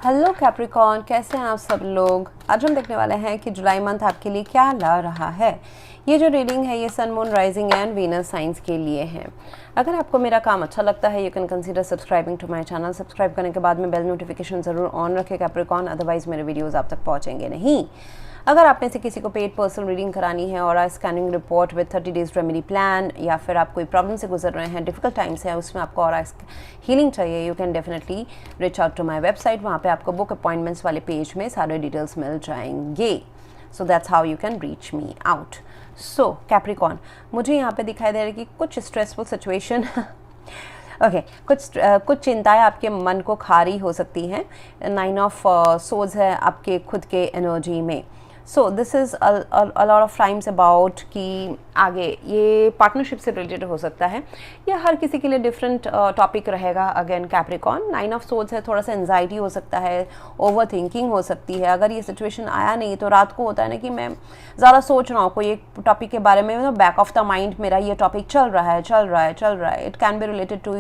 Hello Capricorn, कैसे हैं आप सब लोग। आज हम देखने वाले हैं कि जुलाई मंथ आपके लिए क्या ला रहा है। ये जो रीडिंग है ये sun, moon, rising and Venus science के लिए है। अगर आपको मेरा काम अच्छा लगता है you can consider subscribing to my channel. Subscribe करने के बाद में बेल नोटिफिकेशन ज़रूर ऑन रखें कैप्रिकॉर्न, अदरवाइज़ मेरे वीडियोज़ आप तक पहुँचेंगे नहीं। अगर आप में से किसी को पेड पर्सनल रीडिंग करानी है और scanning report with 30 days remedy plan, या फिर आप कोई प्रॉब्लम से गुजर रहे हैं, डिफिकल्ट टाइम्स है, उसमें आपको और हीलिंग चाहिए, you can definitely reach out to my website. वहाँ पे आपको बुक अपॉइंटमेंट्स वाले पेज में सारे डिटेल्स मिल जाएंगे। So that's how you can reach me out. So Capricorn, मुझे यहाँ पे दिखाई दे रहा है कि कुछ स्ट्रेसफुल सिचुएशन ओके कुछ चिंताएं आपके मन को खा रही हो सकती हैं। 9 ऑफ सोर्ड्स है आपके खुद के एनर्जी में। So this is a lot of times about कि आगे ये पार्टनरशिप से रिलेटेड हो सकता है, या हर किसी के लिए डिफरेंट टॉपिक रहेगा। अगेन कैप्रिकॉर्न 9 ऑफ सोर्ड्स है, थोड़ा सा एंजाइटी हो सकता है, ओवर थिंकिंग हो सकती है। अगर ये सिचुएशन आया नहीं तो रात को होता है ना कि मैं ज़्यादा सोच रहा हूँ कोई एक टॉपिक के बारे में, बैक ऑफ द माइंड मेरा ये टॉपिक चल रहा है। It can be related to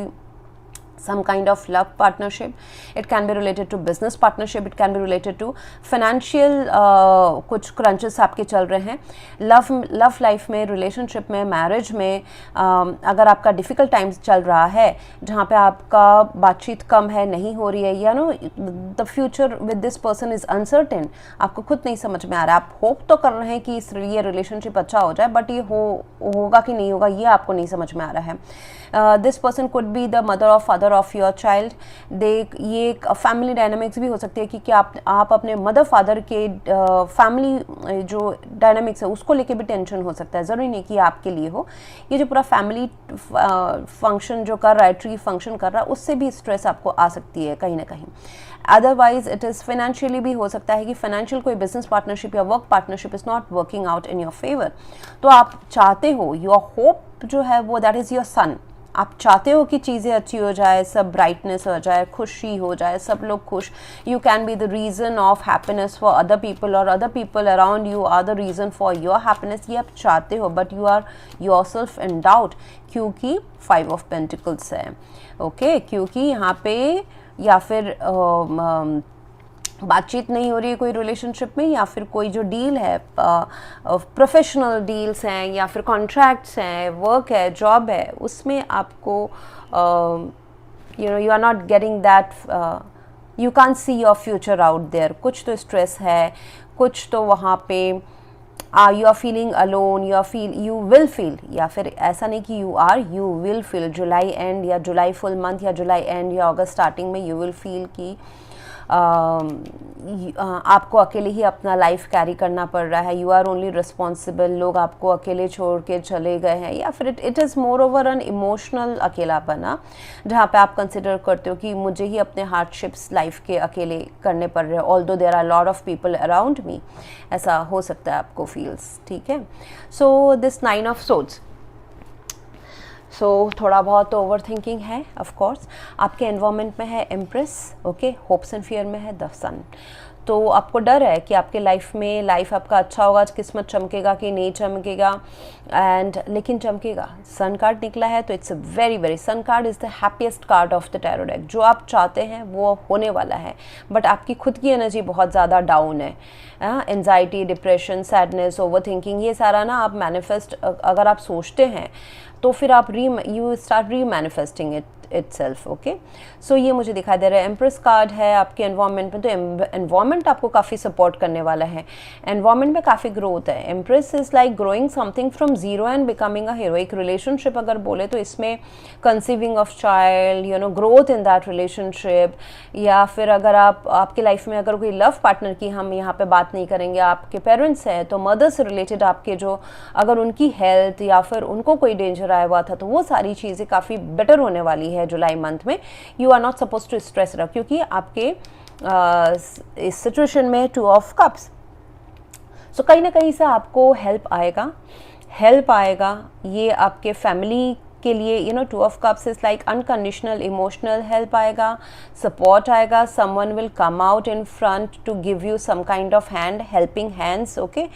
some kind of love partnership, it can be related to business partnership, it can be related to financial कुछ crunches आपके चल रहे हैं। love life में, relationship में, marriage में अगर आपका difficult times चल रहा है जहाँ पे आपका बातचीत कम है, नहीं हो रही है, या no the future with this person is uncertain, आपको खुद नहीं समझ में आ रहा है। आप होप तो कर रहे हैं कि ये रिलेशनशिप अच्छा हो जाए, बट ये होगा कि नहीं होगा ये आपको नहीं समझ में आ रहा है। This person could be the mother और फादर ऑफ योर चाइल्ड। ये एक फैमिली डायनामिक्स भी हो सकती है कि आप अपने मदर फादर के फैमिली जो डायनामिक्स है उसको लेके भी टेंशन हो सकता है। ज़रूरी नहीं कि आपके लिए हो। ये जो पूरा फैमिली फंक्शन जो कर रहा है, ट्री फंक्शन कर रहा है, उससे भी स्ट्रेस आपको आ सकती है कहीं ना कहीं। अदरवाइज इट इज़ फाइनेंशियली भी हो सकता है कि फाइनेंशियल कोई बिजनेस पार्टनरशिप या work partnership is not working out in your favour. तो आप चाहते हो, योर होप जो है वो दैट इज़ योर सन। आप चाहते हो कि चीज़ें अच्छी हो जाए, सब ब्राइटनेस हो जाए, खुशी हो जाए, सब लोग खुश। You can be the reason of happiness for other people, और other people around you are the reason for your happiness. ये आप चाहते हो, but you are yourself in doubt, क्योंकि 5 ऑफ पेंटिकल्स है। ओके, क्योंकि यहाँ पे या फिर बातचीत नहीं हो रही है कोई रिलेशनशिप में, या फिर कोई जो डील है, प्रोफेशनल डील्स हैं या फिर कॉन्ट्रैक्ट्स हैं, वर्क है, जॉब है, उसमें आपको you are not getting that, you can't see your future out there. कुछ तो स्ट्रेस है, कुछ तो वहाँ पे you are feeling alone, you will feel, या फिर ऐसा नहीं कि you will feel July end या जुलाई फुल मंथ या जुलाई एंड या अगस्त स्टार्टिंग में यू विल फील कि आपको अकेले ही अपना लाइफ कैरी करना पड़ रहा है। यू आर ओनली रिस्पॉन्सिबल, लोग आपको अकेले छोड़ के चले गए हैं, या फिर it is more over an emotional अकेलापना, जहाँ पे आप कंसिडर करते हो कि मुझे ही अपने हार्डशिप्स लाइफ के अकेले करने पड़ रहे हैं, although there are lot of people around me. ऐसा हो सकता है आपको फील्स, ठीक है। So this 9 of swords, so थोड़ा बहुत ओवर थिंकिंग है ऑफ कोर्स। आपके एनवायरनमेंट में है empress, okay, hopes and fear में है द सन। तो आपको डर है कि आपके लाइफ आपका अच्छा होगा, किस्मत चमकेगा कि नहीं चमकेगा, एंड लेकिन चमकेगा। सन कार्ड निकला है तो it's very sun card is the happiest card of the tarot deck. जो आप चाहते हैं वो होने वाला है, बट आपकी खुद की एनर्जी बहुत ज़्यादा डाउन है। Anxiety, depression, sadness, over thinking, ये सारा ना आप मैनिफेस्ट अगर आप सोचते हैं तो फिर आप यू स्टार्ट री मैनिफेस्टिंग itself, ओके। सो ये मुझे दिखाई दे रहा है। एम्प्रेस कार्ड है आपके एनवायरनमेंट में, तो एनवायरनमेंट आपको काफ़ी सपोर्ट करने वाला है। एनवायरनमेंट में काफ़ी ग्रोथ है। Empress is like growing something from zero and becoming a hero. एक रिलेशनशिप अगर बोले तो इसमें conceiving of child, you know, growth in that relationship, या फिर अगर आपके लाइफ में अगर कोई लव पार्टनर की हम यहाँ पे बात नहीं करेंगे, आपके पेरेंट्स हैं, तो मदर से रिलेटेड आपके जो अगर उनकी हेल्थ या फिर उनको कोई डेंजर आया हुआ था, तो वो सारी चीज़ें काफ़ी बेटर होने वाली है जुलाई मंथ में। You are not suppose to stress रख, क्योंकि आपके इस सिचुएशन में 2 ऑफ कप्स। सो कहीं ना कहीं से आपको हेल्प आएगा। ये आपके फैमिली के लिए two of cups is like unconditional emotional help आएगा, सपोर्ट आएगा, someone will come out in front to give you some kind of hand, helping hands, okay,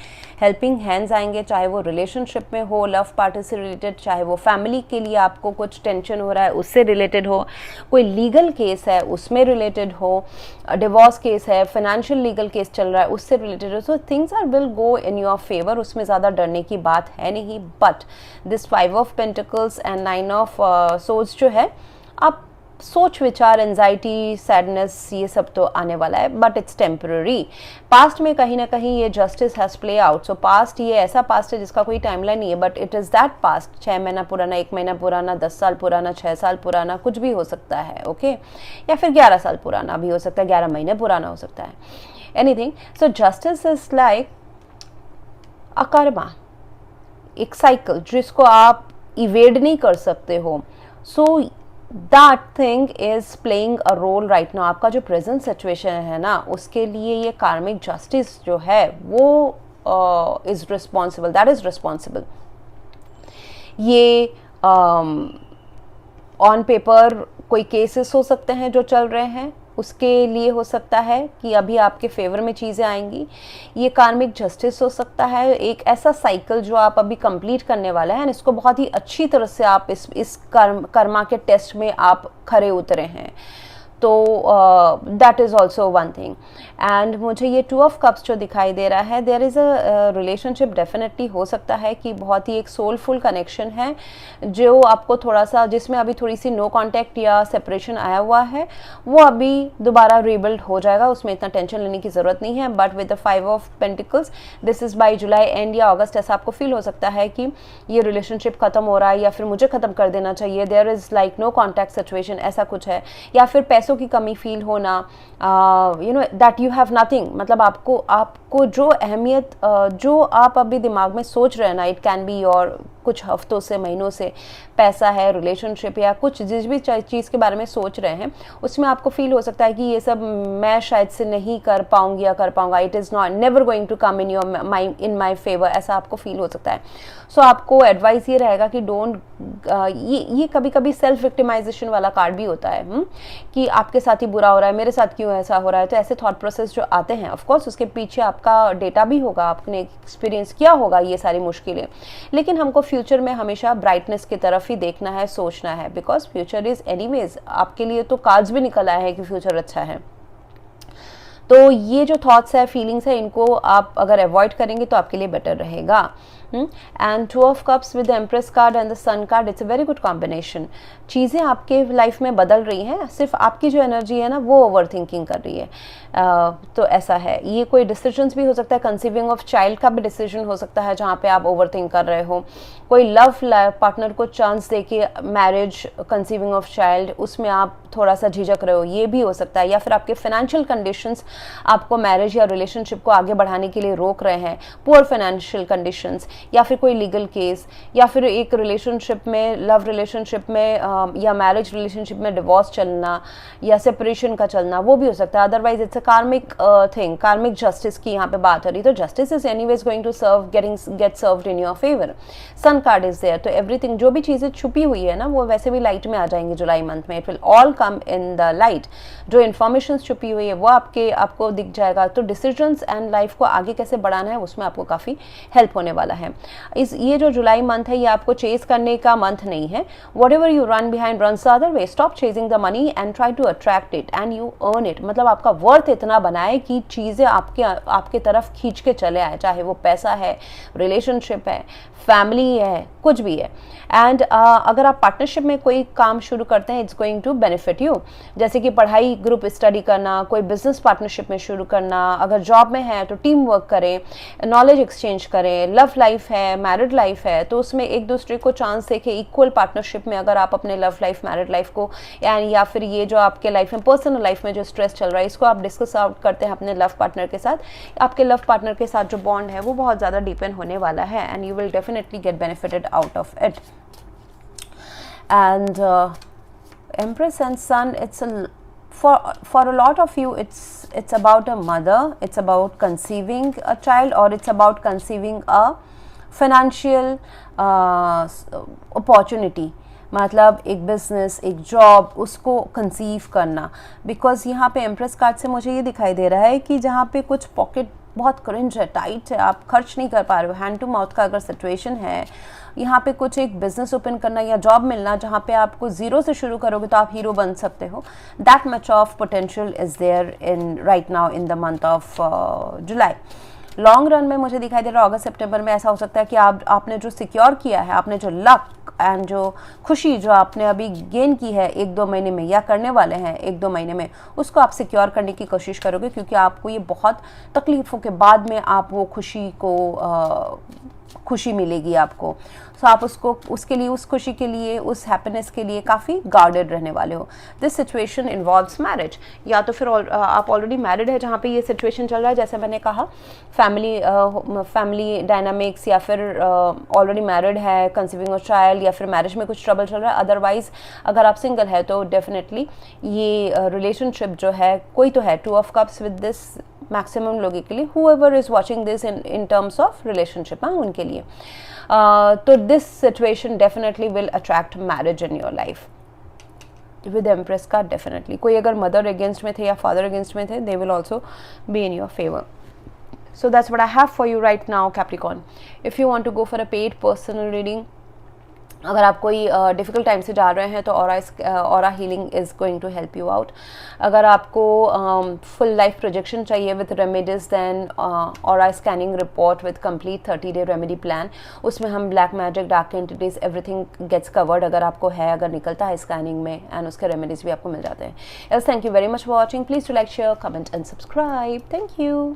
helping hands आएंगे, चाहे वो रिलेशनशिप में हो, लव पार्टनर से रिलेटेड, चाहे वो फैमिली के लिए आपको कुछ टेंशन हो रहा है उससे रिलेटेड हो, कोई लीगल केस है उसमें रिलेटेड हो, डिवोर्स केस है, फाइनेंशियल लीगल केस चल रहा है उससे रिलेटेड हो, so things are will go in your favour, उसमें ज़्यादा डरने की बात है नहीं। But this 5 of pentacles and 9 of swords जो है, आप सोच विचार, एंजाइटी, सैडनेस, ये सब तो आने वाला है, बट इट्स टेम्पररी। पास्ट में कहीं ना कहीं ये justice has play out, so past ये ऐसा पास्ट है जिसका कोई टाइमलाइन नहीं है, but it is that past, 6 महीना पुराना, 1 महीना पुराना, 10 साल पुराना, 6 साल पुराना, कुछ भी हो सकता है, ओके, या फिर 11 साल पुराना भी हो सकता है, 11 महीने पुराना हो सकता है, anything. So justice is like a karma, एक साइकिल जिसको आप इवेड नहीं कर सकते हो, so that thing is playing a role right now. आपका जो प्रेजेंट सिचुएशन है ना, उसके लिए ये कार्मिक जस्टिस जो है वो is responsible, that is responsible. ये ऑन पेपर कोई केसेस हो सकते हैं जो चल रहे हैं, उसके लिए हो सकता है कि अभी आपके फेवर में चीज़ें आएंगी। ये कार्मिक जस्टिस हो सकता है, एक ऐसा साइकिल जो आप अभी कंप्लीट करने वाला है, इसको बहुत ही अच्छी तरह से आप इस कर्मा के टेस्ट में आप खरे उतरे हैं, तो that is also one thing. And मुझे ये 2 ऑफ कप्स जो दिखाई दे रहा है, there is a relationship, definitely हो सकता है कि बहुत ही एक सोलफुल कनेक्शन है जो आपको थोड़ा सा, जिसमें अभी थोड़ी सी नो कांटेक्ट या सेपरेशन आया हुआ है, वो अभी दोबारा रीबिल्ड हो जाएगा, उसमें इतना टेंशन लेने की ज़रूरत नहीं है। But with the 5 of pentacles, this is by July end या अगस्त, ऐसा आपको फील हो सकता है कि ये रिलेशनशिप ख़त्म हो रहा है या फिर मुझे ख़त्म कर देना चाहिए, there is like no contact situation, ऐसा कुछ है। या फिर पैसों की कमी फील होना, दैट यू हैव नथिंग, मतलब आपको जो अहमियत जो आप अभी दिमाग में सोच रहे हैं ना, इट कैन बी योर कुछ हफ्तों से, महीनों से, पैसा है, रिलेशनशिप या कुछ जिस भी चीज़ के बारे में सोच रहे हैं, उसमें आपको फील हो सकता है कि ये सब मैं शायद से नहीं कर पाऊंगी या कर पाऊंगा, it is not never going to come in my favour, ऐसा आपको फील हो सकता है। सो आपको एडवाइस ये रहेगा कि डोंट, ये कभी कभी सेल्फ विक्टिमाइजेशन वाला कार्ड भी होता है, कि आपके साथ ही बुरा हो रहा है, मेरे साथ क्यों ऐसा हो रहा है, तो ऐसे थॉट प्रोसेस जो आते हैं, ऑफकोर्स उसके पीछे आपका डेटा भी होगा, आपने एक्सपीरियंस किया होगा ये सारी मुश्किलें, लेकिन हमको फ्यूचर में हमेशा ब्राइटनेस की तरफ ही देखना है, सोचना है, बिकॉज फ्यूचर इज एनीवेज, आपके लिए तो कार्ड्स भी निकल आया है कि फ्यूचर अच्छा है। तो ये जो थॉट्स है, फीलिंग्स है, इनको आप अगर अवॉइड करेंगे तो आपके लिए बेटर रहेगा। And 2 of cups with the empress card and the sun card, it's a very good combination. चीज़ें आपके लाइफ में बदल रही हैं, सिर्फ आपकी जो एनर्जी है ना वो ओवर थिंकिंग कर रही है, तो ऐसा है। ये कोई डिसीजंस भी हो सकता है, कंसीविंग ऑफ चाइल्ड का भी डिसीजन हो सकता है जहाँ पे आप ओवर थिंक कर रहे हो, कोई लव पार्टनर को चांस दे के मैरिज, कंसीविंग ऑफ चाइल्ड, उसमें आप थोड़ा सा झिझक रहे हो, ये भी हो सकता है। या फिर आपके फाइनेंशियल कंडीशंस आपको मैरिज या रिलेशनशिप को आगे बढ़ाने के लिए रोक रहे हैं, पुअर फाइनेंशियल कंडीशंस, या फिर कोई लीगल केस, या फिर एक रिलेशनशिप में, लव रिलेशनशिप में या मैरिज रिलेशनशिप में डिवोर्स चलना या सेपरेशन का चलना, वो भी हो सकता है। अदरवाइज इट्स अ कार्मिक थिंग, कार्मिक जस्टिस की यहाँ पे बात हो रही, तो justice is anyways going to get served in your favour. Sun card is there, तो एवरीथिंग, जो भी चीज़ें छुपी हुई है ना, वो वैसे भी लाइट में आ जाएंगी जुलाई मंथ में, it will all come in the light. जो इन्फॉर्मेशन छुपी हुई है वो आपको दिख जाएगा, तो डिसीजंस एंड लाइफ को आगे कैसे बढ़ाना है उसमें आपको काफ़ी हेल्प होने वाला है। ये जो जुलाई मंथ है, ये आपको चेज करने का मंथ नहीं है। Whatever you run behind run the other way, stop chasing the money and try to attract it and you earn it. मतलब आपका वर्थ इतना बनाए कि चीज़ें आपके तरफ खींच के चले आए, चाहे वो पैसा है, रिलेशनशिप है, फैमिली है, कुछ भी है। एंड अगर आप पार्टनरशिप में कोई काम शुरू करते हैं, it's going to benefit you, जैसे कि पढ़ाई ग्रुप स्टडी करना, कोई बिजनेस पार्टनरशिप में शुरू करना, अगर जॉब में है तो टीम वर्क करें, नॉलेज एक्सचेंज करें, लव लाइफ है, मैरिड लाइफ है, तो उसमें एक दूसरे को चांस देके इक्वल पार्टनरशिप में अगर आप अपने लव लाइफ, मैरिड लाइफ को, या फिर ये जो आपके लाइफ में, पर्सनल लाइफ में जो स्ट्रेस चल रहा है, इसको आप डिस्कस आउट करते हैं अपने लव पार्टनर के साथ, आपके लव पार्टनर के साथ जो बॉन्ड है वो बहुत ज़्यादा डीपन होने वाला है, and you will definitely get benefited out of it. And Empress and Sun, it's for a lot of you, it's about a mother, it's about conceiving a child, or it's about conceiving a financial opportunity, मतलब एक business, एक job, उसको conceive करना। Because यहाँ पे empress card से मुझे ये दिखाई दे रहा है कि जहाँ पे कुछ पॉकेट बहुत क्रंच है, टाइट है, आप खर्च नहीं कर पा रहे हो, हैंड टू माउथ का अगर सिचुएशन है, यहाँ पे कुछ एक बिजनेस ओपन करना या जॉब मिलना जहाँ पे आपको ज़ीरो से शुरू करोगे तो आप हीरो बन सकते हो। That much of potential is there in right now in the month of July. Long run में मुझे दिखाई दे रहा है अगस्त सितंबर में ऐसा हो सकता है कि आपने जो सिक्योर किया है, आपने जो लक एंड जो खुशी जो आपने अभी गेन की है 1-2 महीने में या करने वाले हैं 1-2 महीने में, उसको आप सिक्योर करने की कोशिश करोगे, क्योंकि आपको ये बहुत तकलीफ़ों के बाद में आप वो खुशी को खुशी मिलेगी आपको। सो आप उसको उसके लिए, उस खुशी के लिए, उस हैप्पीनेस के लिए काफ़ी गार्डेड रहने वाले हो। दिस सिचुएशन इन्वॉल्व्स मैरिज, या तो फिर आप ऑलरेडी मैरिड है जहाँ पे ये सिचुएशन चल रहा है, जैसे मैंने कहा फैमिली डायनामिक्स, या फिर ऑलरेडी मैरिड है, कंसीविंग ऑफ चाइल्ड, या फिर मैरिज में कुछ ट्रबल चल रहा है। अदरवाइज अगर आप सिंगल है तो डेफिनेटली ये रिलेशनशिप जो है, कोई तो है 2 of cups with this maximum लोगों के लिए, whoever is watching this in terms of relationship, हाँ उनके लिए। तो this situation definitely will attract marriage in your life with Empress का definitely। कोई अगर mother against में थे या father against में थे, they will also be in your favor। So that's what I have for you right now, Capricorn। If you want to go for a paid personal reading, अगर आप कोई difficult time से जा रहे हैं तो aura healing is going to help you out. अगर आपको फुल लाइफ प्रोजेक्शन चाहिए with remedies, then aura scanning report with complete 30-day remedy plan, उसमें हम black magic, dark entities, everything gets covered. अगर आपको है, अगर निकलता है स्कैनिंग में, एंड उसके रेमेडीज़ भी आपको मिल जाते हैं। Else thank you very much for watching. Please to like, share, comment and subscribe. Thank you.